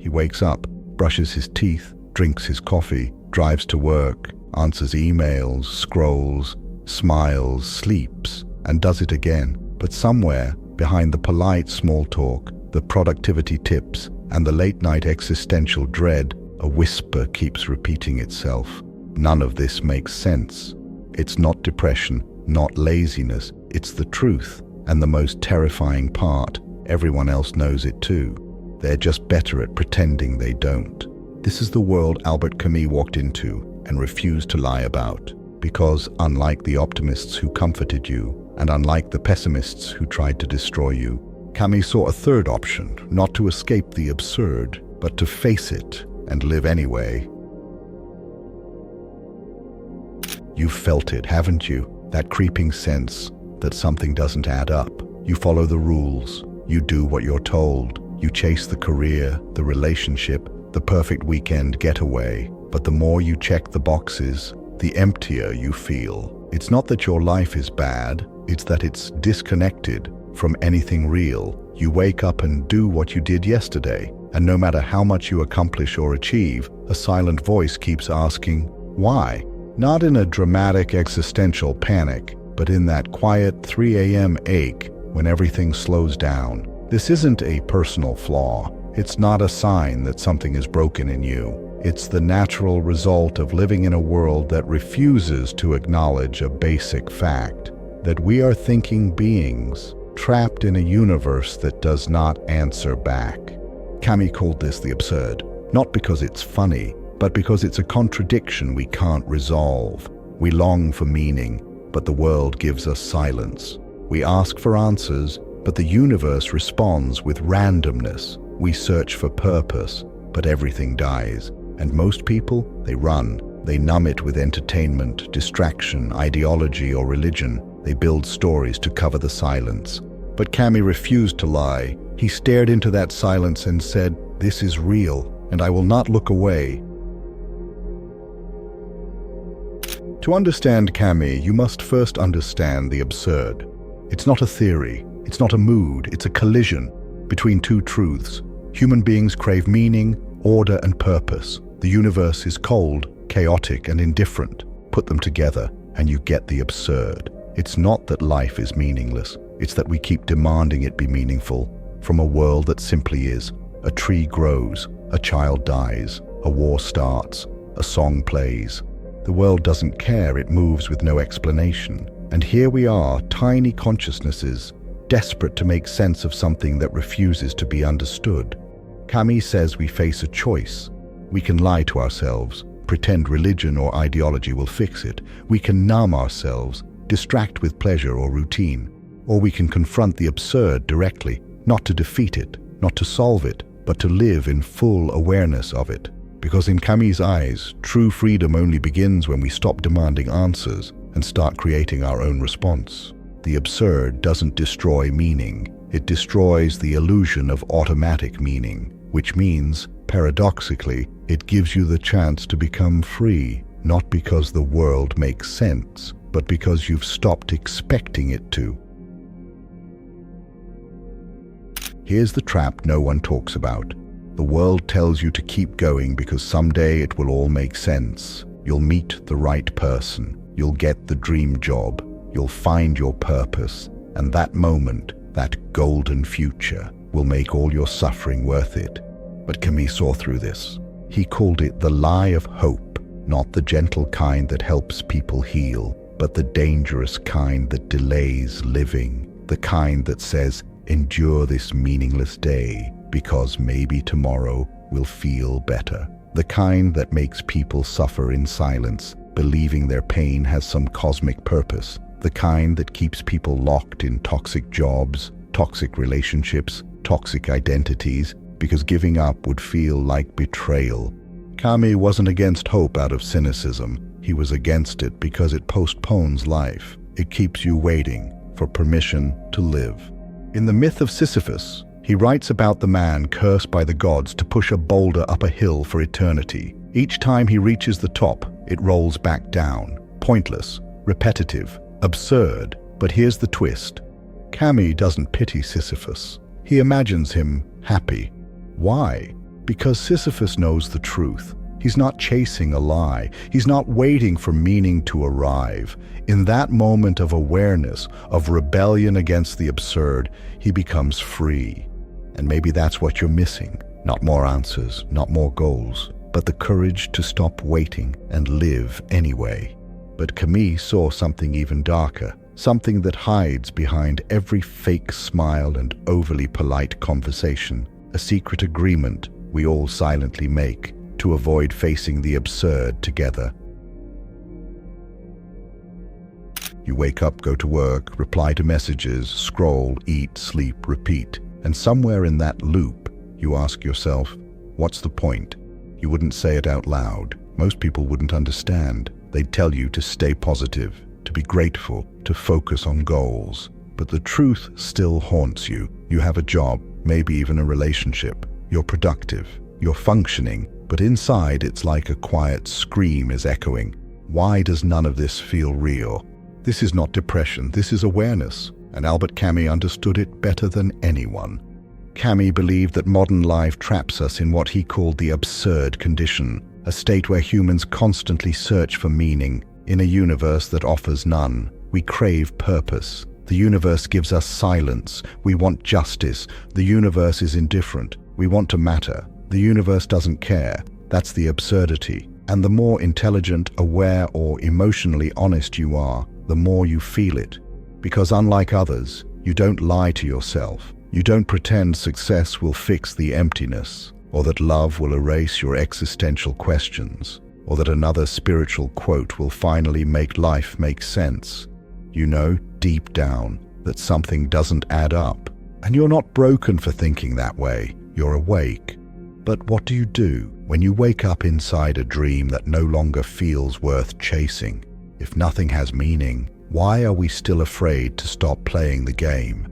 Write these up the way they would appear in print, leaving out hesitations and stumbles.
He wakes up, brushes his teeth, drinks his coffee, drives to work, answers emails, scrolls, smiles, sleeps, and does it again. But somewhere, behind the polite small talk, the productivity tips, and the late-night existential dread, a whisper keeps repeating itself. None of this makes sense. It's not depression, not laziness, it's the truth. And the most terrifying part, everyone else knows it too. They're just better at pretending they don't. This is the world Albert Camus walked into and refused to lie about. Because unlike the optimists who comforted you, and unlike the pessimists who tried to destroy you, Camus saw a third option, not to escape the absurd, but to face it and live anyway. You've felt it, haven't you? That creeping sense that something doesn't add up. You follow the rules, you do what you're told, you chase the career, the relationship, the perfect weekend getaway. But the more you check the boxes, the emptier you feel. It's not that your life is bad, it's that it's disconnected from anything real. You wake up and do what you did yesterday, and no matter how much you accomplish or achieve, a silent voice keeps asking, why? Not in a dramatic existential panic, but in that quiet 3 a.m. ache when everything slows down. This isn't a personal flaw. It's not a sign that something is broken in you. It's the natural result of living in a world that refuses to acknowledge a basic fact, that we are thinking beings, trapped in a universe that does not answer back. Camus called this the absurd, not because it's funny, but because it's a contradiction we can't resolve. We long for meaning, but the world gives us silence. We ask for answers, but the universe responds with randomness. We search for purpose, but everything dies. And most people, they run. They numb it with entertainment, distraction, ideology, or religion. They build stories to cover the silence. But Camus refused to lie. He stared into that silence and said, "This is real, and I will not look away." To understand Camus, you must first understand the absurd. It's not a theory, it's not a mood, it's a collision between two truths. Human beings crave meaning, order, and purpose. The universe is cold, chaotic, and indifferent. Put them together, and you get the absurd. It's not that life is meaningless, it's that we keep demanding it be meaningful from a world that simply is. A tree grows, a child dies, a war starts, a song plays. The world doesn't care, it moves with no explanation. And here we are, tiny consciousnesses, desperate to make sense of something that refuses to be understood. Camus says we face a choice. We can lie to ourselves, pretend religion or ideology will fix it. We can numb ourselves, distract with pleasure or routine. Or we can confront the absurd directly, not to defeat it, not to solve it, but to live in full awareness of it. Because in Camus' eyes, true freedom only begins when we stop demanding answers and start creating our own response. The absurd doesn't destroy meaning. It destroys the illusion of automatic meaning, which means, paradoxically, it gives you the chance to become free, not because the world makes sense, but because you've stopped expecting it to. Here's the trap no one talks about. The world tells you to keep going because someday it will all make sense. You'll meet the right person. You'll get the dream job. You'll find your purpose. And that moment, that golden future, will make all your suffering worth it. But Camus saw through this. He called it the lie of hope, not the gentle kind that helps people heal, but the dangerous kind that delays living, the kind that says, endure this meaningless day, because maybe tomorrow will feel better. The kind that makes people suffer in silence, believing their pain has some cosmic purpose. The kind that keeps people locked in toxic jobs, toxic relationships, toxic identities, because giving up would feel like betrayal. Camus wasn't against hope out of cynicism. He was against it because it postpones life. It keeps you waiting for permission to live. In the myth of Sisyphus, he writes about the man cursed by the gods to push a boulder up a hill for eternity. Each time he reaches the top, it rolls back down. Pointless, repetitive, absurd. But here's the twist. Camus doesn't pity Sisyphus. He imagines him happy. Why? Because Sisyphus knows the truth. He's not chasing a lie. He's not waiting for meaning to arrive. In that moment of awareness, of rebellion against the absurd, he becomes free. And maybe that's what you're missing. Not more answers, not more goals, but the courage to stop waiting and live anyway. But Camus saw something even darker, something that hides behind every fake smile and overly polite conversation, a secret agreement we all silently make to avoid facing the absurd together. You wake up, go to work, reply to messages, scroll, eat, sleep, repeat. And somewhere in that loop, you ask yourself, what's the point? You wouldn't say it out loud. Most people wouldn't understand. They'd tell you to stay positive, to be grateful, to focus on goals. But the truth still haunts you. You have a job, maybe even a relationship. You're productive, you're functioning, but inside it's like a quiet scream is echoing. Why does none of this feel real? This is not depression, this is awareness, and Albert Camus understood it better than anyone. Camus believed that modern life traps us in what he called the absurd condition, a state where humans constantly search for meaning. In a universe that offers none, we crave purpose. The universe gives us silence. We want justice. The universe is indifferent. We want to matter. The universe doesn't care. That's the absurdity. And the more intelligent, aware, or emotionally honest you are, the more you feel it. Because unlike others, you don't lie to yourself. You don't pretend success will fix the emptiness, or that love will erase your existential questions, or that another spiritual quote will finally make life make sense. You know, deep down, that something doesn't add up. And you're not broken for thinking that way. You're awake. But what do you do when you wake up inside a dream that no longer feels worth chasing? If nothing has meaning, why are we still afraid to stop playing the game?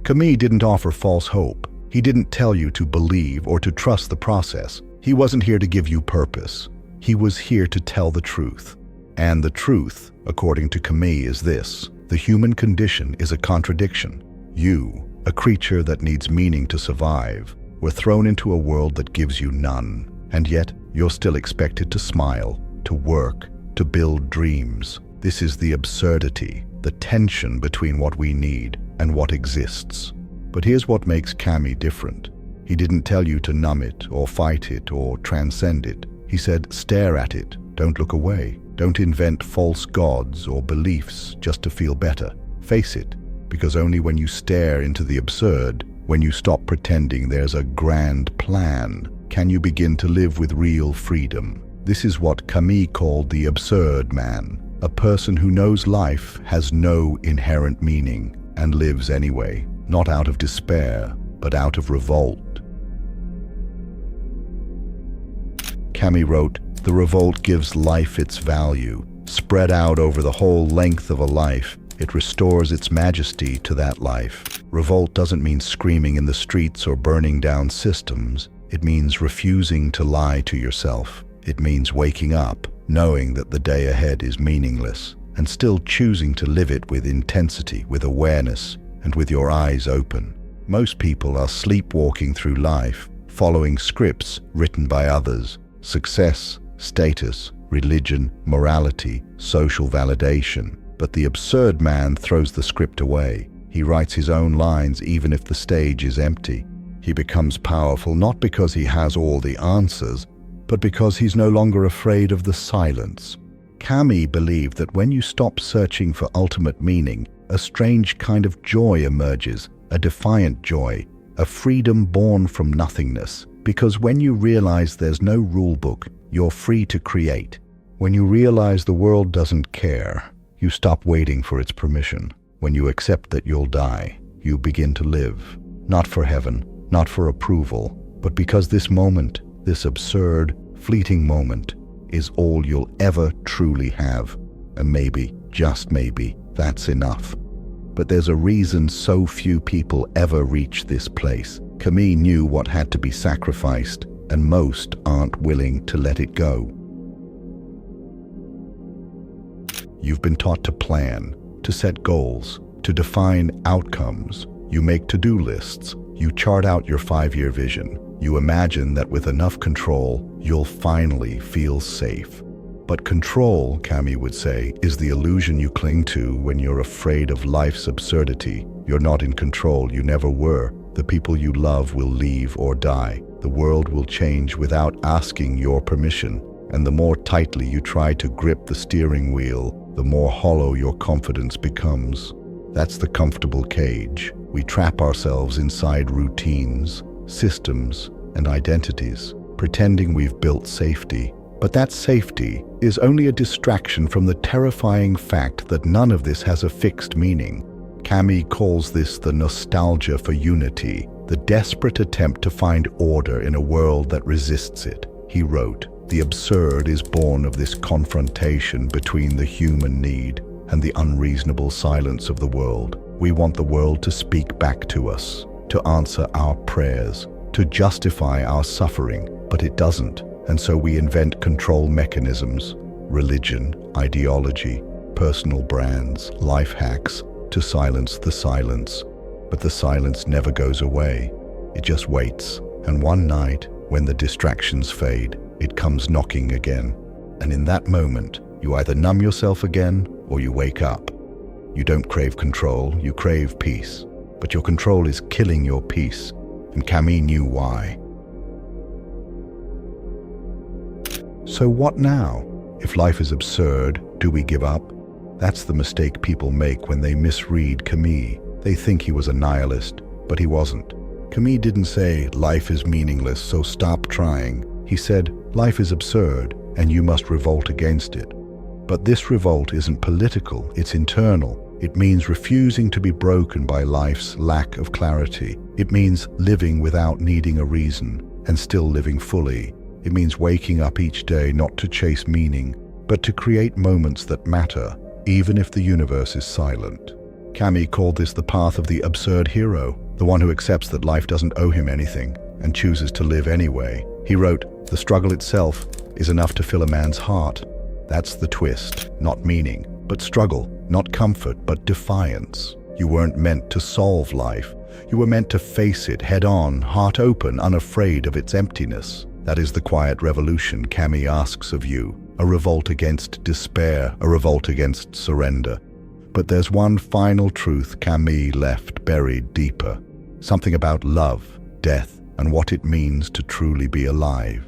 Camus didn't offer false hope. He didn't tell you to believe or to trust the process. He wasn't here to give you purpose. He was here to tell the truth. And the truth, according to Camus, is this: the human condition is a contradiction. You, a creature that needs meaning to survive, were thrown into a world that gives you none. And yet, you're still expected to smile, to work, to build dreams. This is the absurdity, the tension between what we need and what exists. But here's what makes Camus different. He didn't tell you to numb it, or fight it, or transcend it. He said, stare at it, don't look away. Don't invent false gods or beliefs just to feel better. Face it, because only when you stare into the absurd, when you stop pretending there's a grand plan, can you begin to live with real freedom. This is what Camus called the absurd man, a person who knows life has no inherent meaning and lives anyway, not out of despair, but out of revolt. Camus wrote, "The revolt gives life its value. Spread out over the whole length of a life, it restores its majesty to that life." Revolt doesn't mean screaming in the streets or burning down systems. It means refusing to lie to yourself. It means waking up, knowing that the day ahead is meaningless, and still choosing to live it with intensity, with awareness, and with your eyes open. Most people are sleepwalking through life, following scripts written by others. Success, status, religion, morality, social validation. But the absurd man throws the script away. He writes his own lines even if the stage is empty. He becomes powerful not because he has all the answers, but because he's no longer afraid of the silence. Camus believed that when you stop searching for ultimate meaning, a strange kind of joy emerges, a defiant joy, a freedom born from nothingness. Because when you realize there's no rule book, you're free to create. When you realize the world doesn't care, you stop waiting for its permission. When you accept that you'll die, you begin to live. Not for heaven, not for approval, but because this moment, this absurd, fleeting moment, is all you'll ever truly have. And maybe, just maybe, that's enough. But there's a reason so few people ever reach this place. Camus knew what had to be sacrificed, and most aren't willing to let it go. You've been taught to plan, to set goals, to define outcomes. You make to-do lists. You chart out your 5-year vision. You imagine that with enough control, you'll finally feel safe. But control, Camus would say, is the illusion you cling to when you're afraid of life's absurdity. You're not in control, you never were. The people you love will leave or die. The world will change without asking your permission. And the more tightly you try to grip the steering wheel, the more hollow your confidence becomes. That's the comfortable cage. We trap ourselves inside routines, systems, and identities, pretending we've built safety. But that safety is only a distraction from the terrifying fact that none of this has a fixed meaning. Camus calls this the nostalgia for unity, the desperate attempt to find order in a world that resists it. He wrote, "The absurd is born of this confrontation between the human need and the unreasonable silence of the world. We want the world to speak back to us, to answer our prayers, to justify our suffering, but it doesn't. And so we invent control mechanisms, religion, ideology, personal brands, life hacks, to silence the silence. But the silence never goes away. It just waits. And one night, when the distractions fade, it comes knocking again. And in that moment, you either numb yourself again or you wake up. You don't crave control, you crave peace. But your control is killing your peace. And Camus knew why. So what now? If life is absurd, do we give up? That's the mistake people make when they misread Camus. They think he was a nihilist, but he wasn't. Camus didn't say, life is meaningless, so stop trying. He said, life is absurd, and you must revolt against it. But this revolt isn't political, it's internal. It means refusing to be broken by life's lack of clarity. It means living without needing a reason, and still living fully. It means waking up each day not to chase meaning, but to create moments that matter, even if the universe is silent. Camus called this the path of the absurd hero, the one who accepts that life doesn't owe him anything and chooses to live anyway. He wrote, "The struggle itself is enough to fill a man's heart." That's the twist, not meaning, but struggle, not comfort, but defiance. You weren't meant to solve life. You were meant to face it head on, heart open, unafraid of its emptiness. That is the quiet revolution Camus asks of you, a revolt against despair, a revolt against surrender. But there's one final truth Camus left buried deeper, something about love, death, and what it means to truly be alive.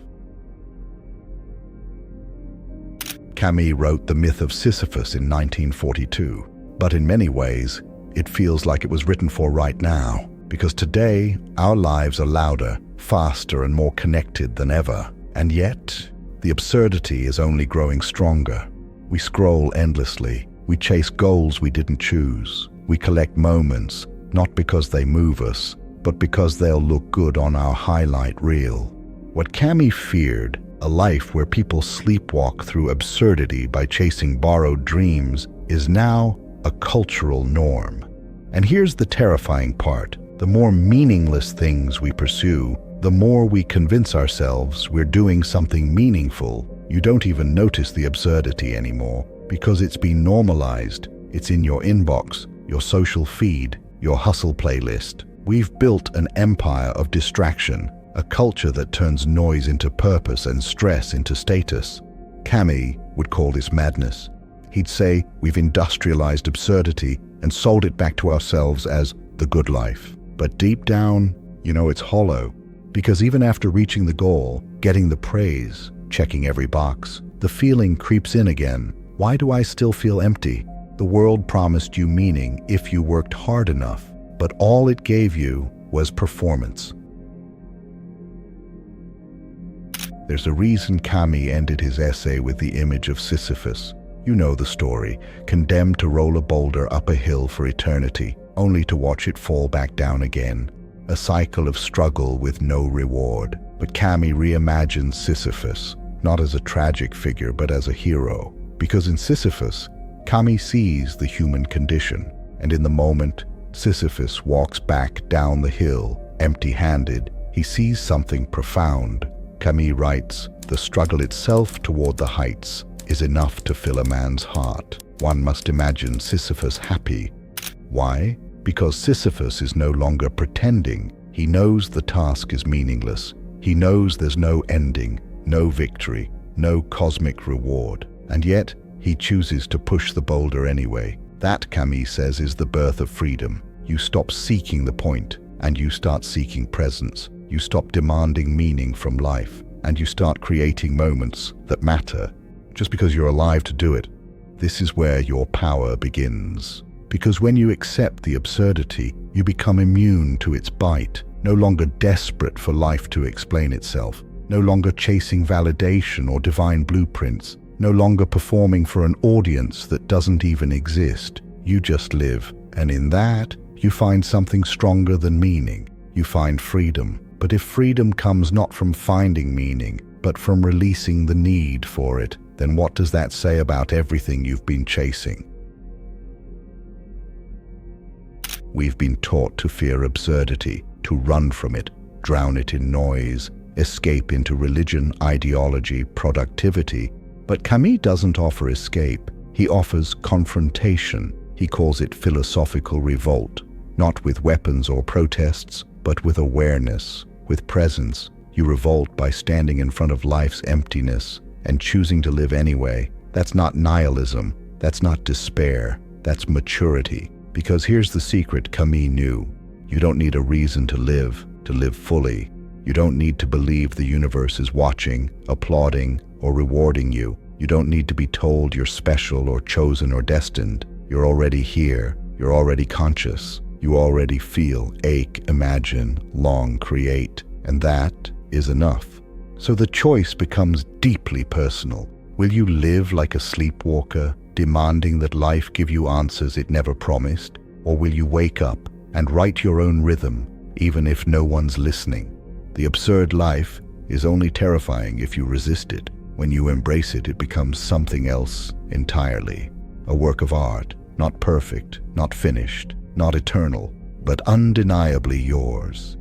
Camus wrote The Myth of Sisyphus in 1942, but in many ways, it feels like it was written for right now, because today, our lives are louder, faster, and more connected than ever. And yet, the absurdity is only growing stronger. We scroll endlessly. We chase goals we didn't choose. We collect moments, not because they move us, but because they'll look good on our highlight reel. What Camus feared, a life where people sleepwalk through absurdity by chasing borrowed dreams, is now a cultural norm. And here's the terrifying part. The more meaningless things we pursue, the more we convince ourselves we're doing something meaningful. You don't even notice the absurdity anymore because it's been normalized. It's in your inbox, your social feed, your hustle playlist. We've built an empire of distraction, a culture that turns noise into purpose and stress into status. Camus would call this madness. He'd say we've industrialized absurdity and sold it back to ourselves as the good life. But deep down, it's hollow. Because even after reaching the goal, getting the praise, checking every box, the feeling creeps in again. Why do I still feel empty? The world promised you meaning if you worked hard enough, but all it gave you was performance. There's a reason Camus ended his essay with the image of Sisyphus. You know the story, condemned to roll a boulder up a hill for eternity, only to watch it fall back down again. A cycle of struggle with no reward. But Camus reimagines Sisyphus, not as a tragic figure, but as a hero. Because in Sisyphus, Camus sees the human condition, and in the moment Sisyphus walks back down the hill, empty-handed, he sees something profound. Camus writes, "The struggle itself toward the heights is enough to fill a man's heart." One must imagine Sisyphus happy. Why? Because Sisyphus is no longer pretending. He knows the task is meaningless. He knows there's no ending, no victory, no cosmic reward. And yet, he chooses to push the boulder anyway. That, Camus says, is the birth of freedom. You stop seeking the point, and you start seeking presence. You stop demanding meaning from life, and you start creating moments that matter, just because you're alive to do it. This is where your power begins. Because when you accept the absurdity, you become immune to its bite, no longer desperate for life to explain itself, no longer chasing validation or divine blueprints, no longer performing for an audience that doesn't even exist. You just live, and in that, you find something stronger than meaning. You find freedom. But if freedom comes not from finding meaning, but from releasing the need for it, then what does that say about everything you've been chasing? We've been taught to fear absurdity, to run from it, drown it in noise, escape into religion, ideology, productivity. But Camus doesn't offer escape. He offers confrontation. He calls it philosophical revolt, not with weapons or protests, but with awareness, with presence. You revolt by standing in front of life's emptiness and choosing to live anyway. That's not nihilism. That's not despair. That's maturity. Because here's the secret Camus knew. You don't need a reason to live fully. You don't need to believe the universe is watching, applauding, or rewarding you. You don't need to be told you're special or chosen or destined. You're already here. You're already conscious. You already feel, ache, imagine, long, create. And that is enough. So the choice becomes deeply personal. Will you live like a sleepwalker, demanding that life give you answers it never promised? Or will you wake up and write your own rhythm, even if no one's listening? The absurd life is only terrifying if you resist it. When you embrace it, it becomes something else entirely. A work of art, not perfect, not finished, not eternal, but undeniably yours.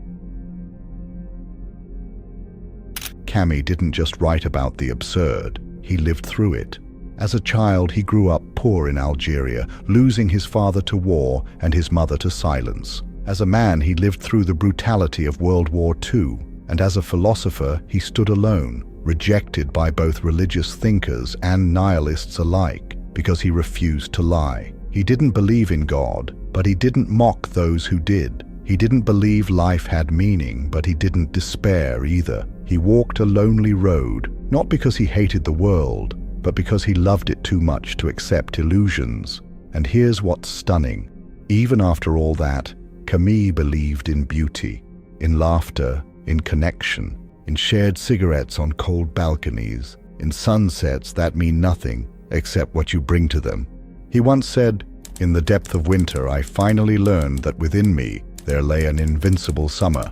Camus didn't just write about the absurd, he lived through it. As a child, he grew up poor in Algeria, losing his father to war and his mother to silence. As a man, he lived through the brutality of World War II, and as a philosopher, he stood alone, rejected by both religious thinkers and nihilists alike, because he refused to lie. He didn't believe in God, but he didn't mock those who did. He didn't believe life had meaning, but he didn't despair either. He walked a lonely road, not because he hated the world, but because he loved it too much to accept illusions. And here's what's stunning. Even after all that, Camus believed in beauty, in laughter, in connection, in shared cigarettes on cold balconies, in sunsets that mean nothing except what you bring to them. He once said, "In the depth of winter, I finally learned that within me there lay an invincible summer."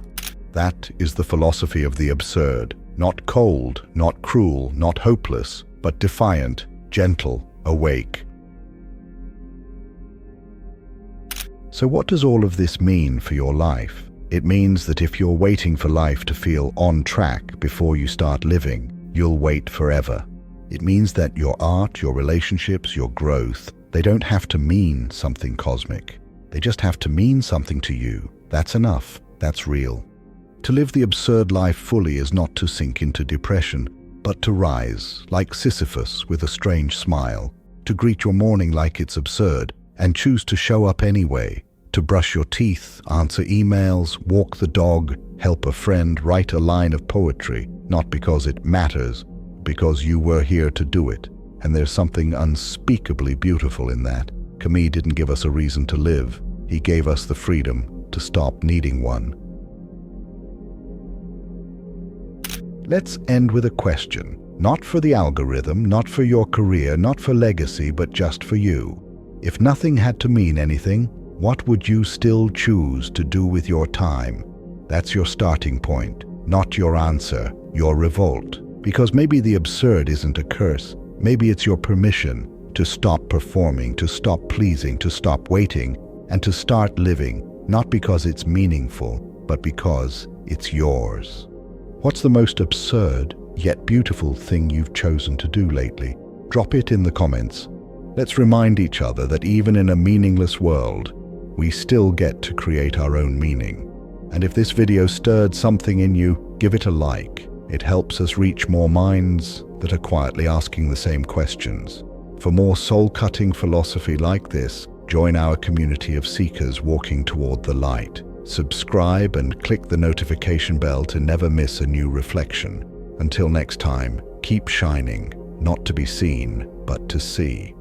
That is the philosophy of the absurd. Not cold, not cruel, not hopeless, but defiant, gentle, awake. So what does all of this mean for your life? It means that if you're waiting for life to feel on track before you start living, you'll wait forever. It means that your art, your relationships, your growth, they don't have to mean something cosmic. They just have to mean something to you. That's enough. That's real. To live the absurd life fully is not to sink into depression, but to rise, like Sisyphus, with a strange smile, to greet your morning like it's absurd, and choose to show up anyway, to brush your teeth, answer emails, walk the dog, help a friend, write a line of poetry, not because it matters, because you were here to do it. And there's something unspeakably beautiful in that. Camus didn't give us a reason to live. He gave us the freedom to stop needing one. Let's end with a question. Not for the algorithm, not for your career, not for legacy, but just for you. If nothing had to mean anything, what would you still choose to do with your time? That's your starting point, not your answer, your revolt. Because maybe the absurd isn't a curse. Maybe it's your permission to stop performing, to stop pleasing, to stop waiting, and to start living, not because it's meaningful, but because it's yours. What's the most absurd, yet beautiful thing you've chosen to do lately? Drop it in the comments. Let's remind each other that even in a meaningless world, we still get to create our own meaning. And if this video stirred something in you, give it a like. It helps us reach more minds that are quietly asking the same questions. For more soul-cutting philosophy like this, join our community of seekers walking toward the light. Subscribe and click the notification bell to never miss a new reflection. Until next time, keep shining, not to be seen, but to see.